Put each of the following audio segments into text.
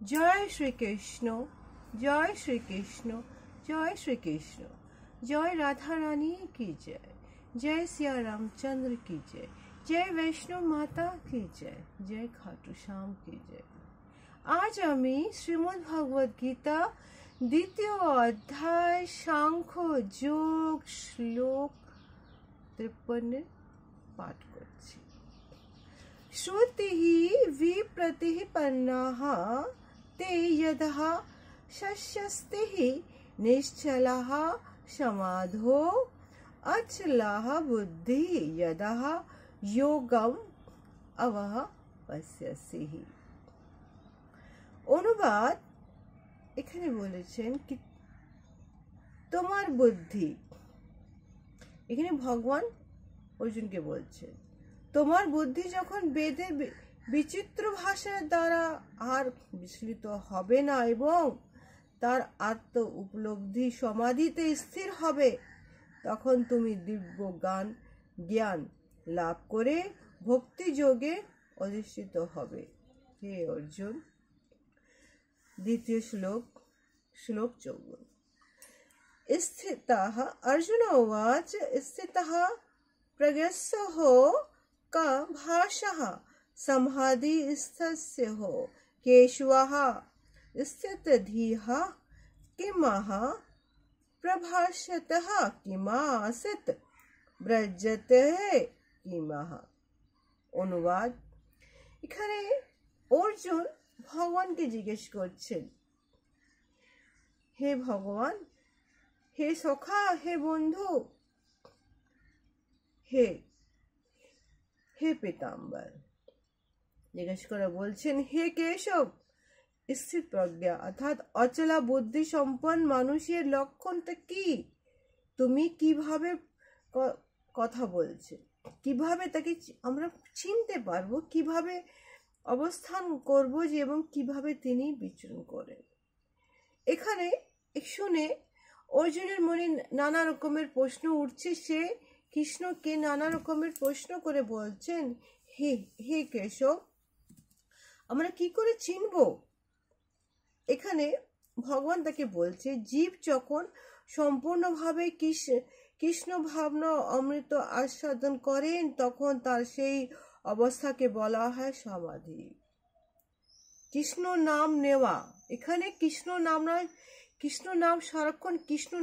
জয় শ্রীকৃষ্ণ, জয় শ্রীকৃষ্ণ, জয় শ্রীকৃষ্ণ। জয় রাধা রানী की जय, जय सिया रामचंद्र की जय, जय वैष्णो माता की जय, जय खाटू श्याम की जय। आज আমি শ্রীমদ্ ভগবদ গীতা দ্বিতীয় অধ্যায় সাংখ্য যোগ শ্লোক 53 পাঠ করছি। শ্রুতিঃ বিপ্রতিপন্নাঃ ते यदः शस्यस्तिः निश्चलः समाधो अचलः बुद्धिः यदः योगम अवः पश्यसिः। অনুবাদ এখানে বলেছেন কি তোমার বুদ্ধি, এখানে ভগবান অর্জুনকে বলছেন তোমার বুদ্ধি যখন বেদের বিচিত্র ভাষার দ্বারা আর বিচলিত হবে না এবং তার আত্ম উপলব্ধি সমাধিতে স্থির হবে, তখন তুমি দিব্য জ্ঞান লাভ করে ভক্তি যোগে অধিষ্ঠিত হবে। হে অর্জুন। দ্বিতীয় শ্লোক 54। स्थितः अर्जुन उवाच स्थितः प्रज्ञस्य का भाषः समाधिस्थस्य केशवः स्थितधीः किमः प्रभाषतः किमासित ব্রজতে কিমহ। অনুবাদ এখানে অর্জুন ভগবানকে জিজ্ঞেস করছেন, হে ভগবান, হে সখা, হে বন্ধু, হে হে পীতাম্বর, জিজ্ঞেস করে বলছেন, হে কেশব, স্থিত প্রজ্ঞা অর্থাৎ অচলা বুদ্ধি সম্পন্ন মানুষের লক্ষণটা কি? তুমি কিভাবে কথা বলছে, কিভাবে তাকে আমরা চিনতে পারবো, কিভাবে অবস্থান করব যে এবং কিভাবে তিনি বিচরণ করেন। এখানে শুনে অর্জুনের মনে নানা রকমের প্রশ্ন উঠছে। সে কৃষ্ণকে নানা রকমের প্রশ্ন করে বলছেন, হে হে কেশব, আমরা কি করে চিনব? এখানে ভগবান তাকে বলছে, জীব যখন সম্পূর্ণভাবে কৃষ্ণ ভাবনা অমৃত আস্বাদন করেন তখন তার সেই অবস্থাকে বলা হয় সমাধি। কৃষ্ণ নাম নেওয়া, এখানে কৃষ্ণ নাম নয়, কৃষ্ণ নাম সারাক্ষণ কৃষ্ণ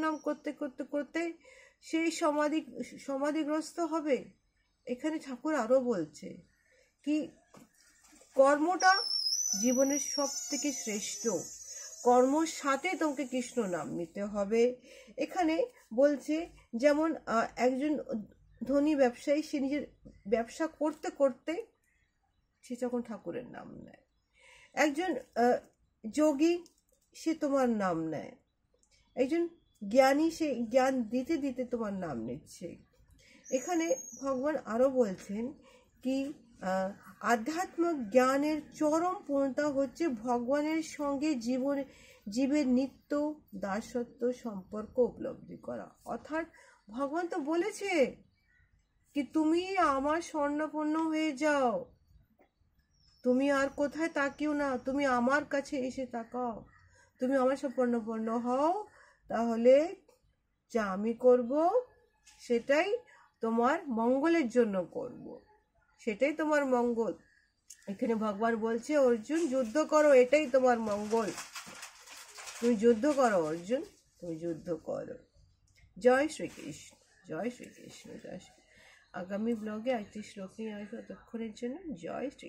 নাম করতে করতে করতে সেই সমাধিগ্রস্ত হবে। এখানে ঠাকুর আরো বলছে কি কর্মটা জীবনের সব থেকে শ্রেষ্ঠ, কর্মর সাথে তোমাকে কৃষ্ণ নাম নিতে হবে। এখানে বলছে যেমন একজন ধনী ব্যবসায়ী, সে নিজের ব্যবসা করতে করতে সে যখন ঠাকুরের নাম নেয়, একজন যোগী সে তোমার নাম নেয়, একজন জ্ঞানী সে জ্ঞান দিতে দিতে তোমার নাম নিচ্ছে। এখানে ভগবান আরো বলছেন কি আধ্যাত্মিক জ্ঞানের চরম পূর্ণতা হচ্ছে ভগবানের সঙ্গে জীবের নিত্য দাসত্ব সম্পর্ক উপলব্ধি করা। অর্থাৎ ভগবান তো বলেছে কি তুমি আমার স্বর্ণপন্ন হয়ে যাও, তুমি আর কোথায় তাকিও না, তুমি আমার কাছে এসে তাকাও, তুমি আমার স্বর্ণপন্ন হও, তাহলে যা আমি করব সেটাই তোমার মঙ্গলের জন্য করব, সেটাই তোমার মঙ্গল। এখানে ভগবান বলছে অর্জুন যুদ্ধ করো, এটাই তোমার মঙ্গল, তুমি যুদ্ধ করো অর্জুন, তুমি যুদ্ধ করো। জয় শ্রীকৃষ্ণ, জয় শ্রীকৃষ্ণ, জয় শ্রী। আগামী ব্লগে একটি শ্লোক নিয়ে আসবো, ততক্ষণের জন্য জয় শ্রী।